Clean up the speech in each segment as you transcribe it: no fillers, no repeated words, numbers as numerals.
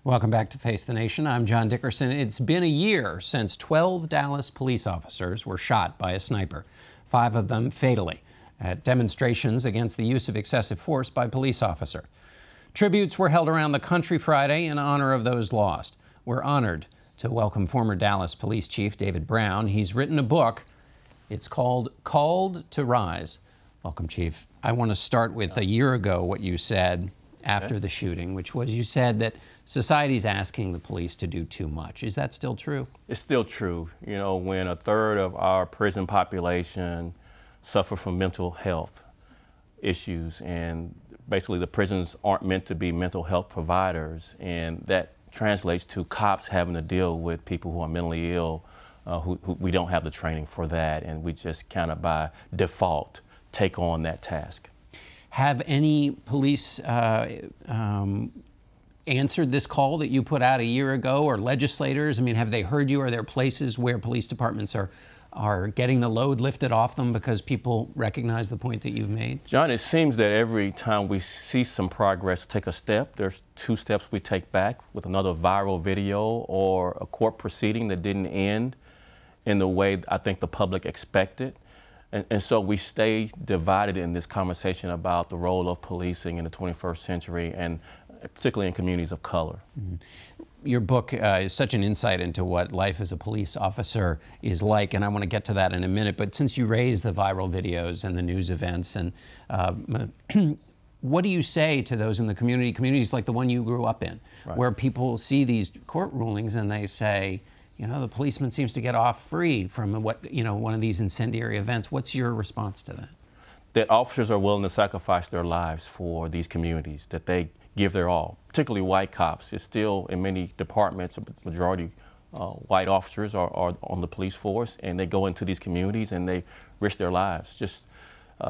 Welcome back to Face the Nation. I'm John Dickerson. It's been a year since 12 Dallas police officers were shot by a sniper, 5 of them fatally, at demonstrations against the use of excessive force by police officers. Tributes were held around the country Friday in honor of those lost. We're honored to welcome former Dallas Police Chief David Brown. He's written a book. It's called Called to Rise. Welcome, Chief. I want to start with a year ago what you said after the shooting, which was you said that society's asking the police to do too much. Is that still true? It's still true. You know, when a third of our prison population suffer from mental health issues, and basically the prisons aren't meant to be mental health providers, and that translates to cops having to deal with people who are mentally ill, who we don't have the training for that, and we just kind of by default take on that task. Have any police answered this call that you put out a year ago, or legislators? I mean, have they heard you? Are there places where police departments are getting the load lifted off them because people recognize the point that you've made? John, it seems that every time we see some progress, take a step, there's 2 steps we take back with another viral video or a court proceeding that didn't end in the way I think the public expected. And so we stay divided in this conversation about the role of policing in the 21st century, and particularly in communities of color. Mm-hmm. Your book is such an insight into what life as a police officer is like, and I want to get to that in a minute. But since you raised the viral videos and the news events, and what do you say to those in the communities like the one you grew up in, right, where people see these court rulings and they say, you know, the policeman seems to get off free from one of these incendiary events? What's your response to that? That officers are willing to sacrifice their lives for these communities, that they give their all, particularly white cops. It's still, in many departments, a majority white officers are on the police force, and they go into these communities and they risk their lives. Just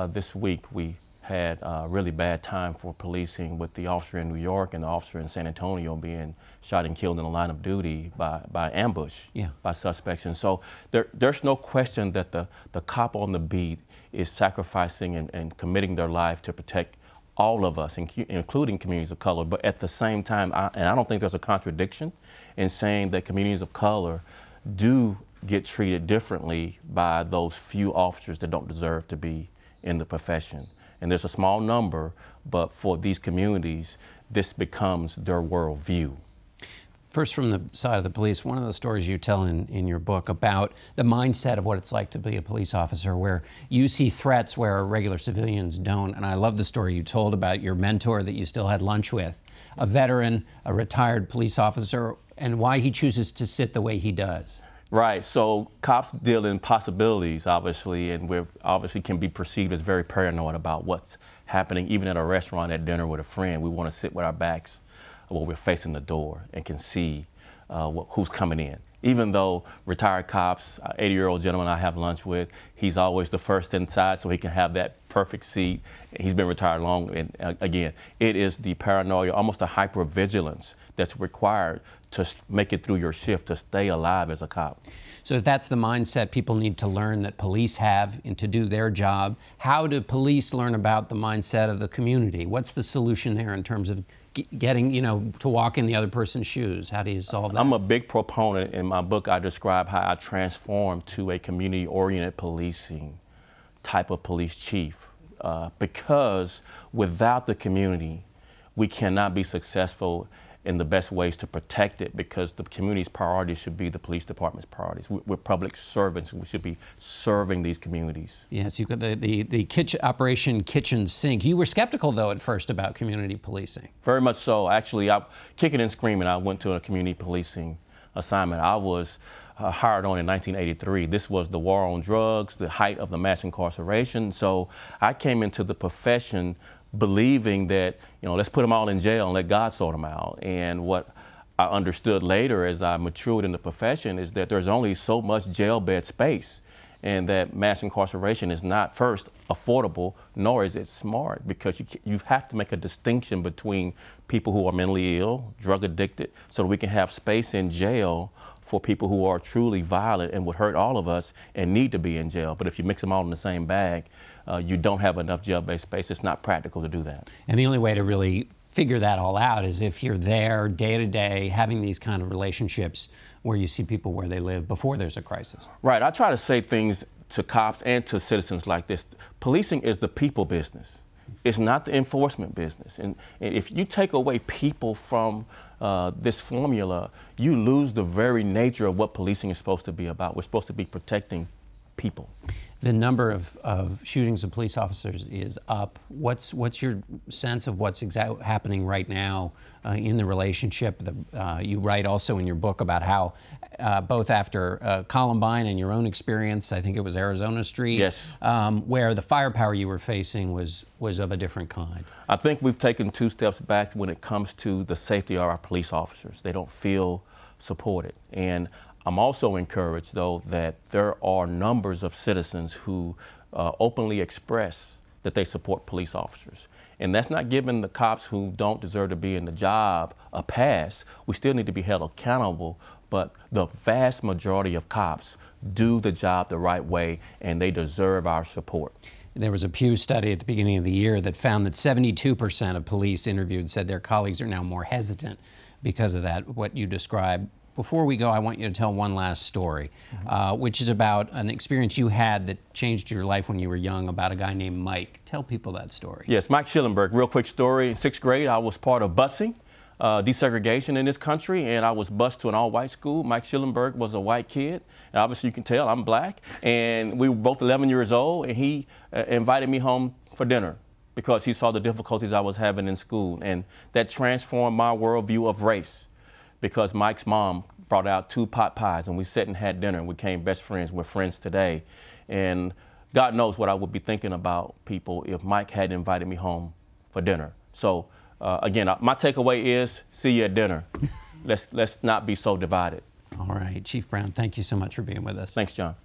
this week, we had a really bad time for policing with the officer in New York and the officer in San Antonio being shot and killed in the line of duty by ambush, by suspects. And so there's no question that the cop on the beat is sacrificing and committing their life to protect all of us, including communities of color. But at the same time, I don't think there's a contradiction in saying that communities of color do get treated differently by those few officers that don't deserve to be in the profession. And there's a small number, but for these communities, this becomes their worldview. First, from the side of the police, one of the stories you tell in your book about the mindset of what it's like to be a police officer, where you see threats where regular civilians don't. And I love the story you told about your mentor that you still had lunch with, a veteran, a retired police officer, and why he chooses to sit the way he does. Right, so cops deal in possibilities, obviously, and we obviously can be perceived as very paranoid about what's happening, even at a restaurant, at dinner with a friend. We want to sit with our backs where we're facing the door and can see who's coming in. Even though retired cops, 80-year-old gentleman I have lunch with, he's always the first inside so he can have that perfect seat. He's been retired long, and again, it is the paranoia, almost a hypervigilance that's required to make it through your shift, to stay alive as a cop. So if that's the mindset people need to learn that police have and to do their job, how do police learn about the mindset of the community? What's the solution there in terms of getting, to walk in the other person's shoes? How do you solve that? I'm a big proponent. In my book, I describe how I transformed to a community-oriented policing type of police chief, because without the community, we cannot be successful in the best ways to protect it, because the community's priorities should be the police department's priorities. We're public servants. We should be serving these communities. Yes, you've got the Operation Kitchen Sink. You were skeptical, though, at first about community policing. Very much so. Actually, kicking and screaming, I went to a community policing assignment. I was hired on in 1983. This was the war on drugs, the height of the mass incarceration. So I came into the profession believing that, let's put them all in jail and let God sort them out. And what I understood later as I matured in the profession is that there's only so much jail bed space, and that mass incarceration is not, first, affordable, nor is it smart, because you have to make a distinction between people who are mentally ill, drug addicted, so that we can have space in jail for people who are truly violent and would hurt all of us and need to be in jail. But if you mix them all in the same bag, you don't have enough jail-based space. It's not practical to do that. And the only way to really figure that all out is if you're there day to day, having these kind of relationships where you see people where they live before there's a crisis. Right. I try to say things to cops and to citizens like this. Policing is the people business. It's not the enforcement business. And if you take away people from this formula, you lose the very nature of what policing is supposed to be about. We're supposed to be protecting people. The number of shootings of police officers is up. What's your sense of what's happening right now in the relationship? You write also in your book about how both after Columbine and your own experience, I think it was Arizona Street, yes, where the firepower you were facing was of a different kind. I think we've taken 2 steps back when it comes to the safety of our police officers. They don't feel supported. And I'm also encouraged, though, that there are numbers of citizens who openly express that they support police officers. And that's not giving the cops who don't deserve to be in the job a pass. We still need to be held accountable, but the vast majority of cops do the job the right way, and they deserve our support. There was a Pew study at the beginning of the year that found that 72% of police interviewed said their colleagues are now more hesitant because of that, what you described. Before we go, I want you to tell one last story, which is about an experience you had that changed your life when you were young, about a guy named Mike. Tell people that story. Yes, Mike Hillenburg. Real quick story. In 6th grade, I was part of busing, desegregation in this country, and I was bused to an all-white school. Mike Hillenburg was a white kid, and obviously you can tell I'm black, and we were both 11 years old, and he invited me home for dinner because he saw the difficulties I was having in school, and that transformed my worldview of race. Because Mike's mom brought out 2 pot pies and we sat and had dinner and we became best friends. We're friends today. And God knows what I would be thinking about people if Mike hadn't invited me home for dinner. So again, my takeaway is see you at dinner. Let's not be so divided. All right, Chief Brown, thank you so much for being with us. Thanks, John.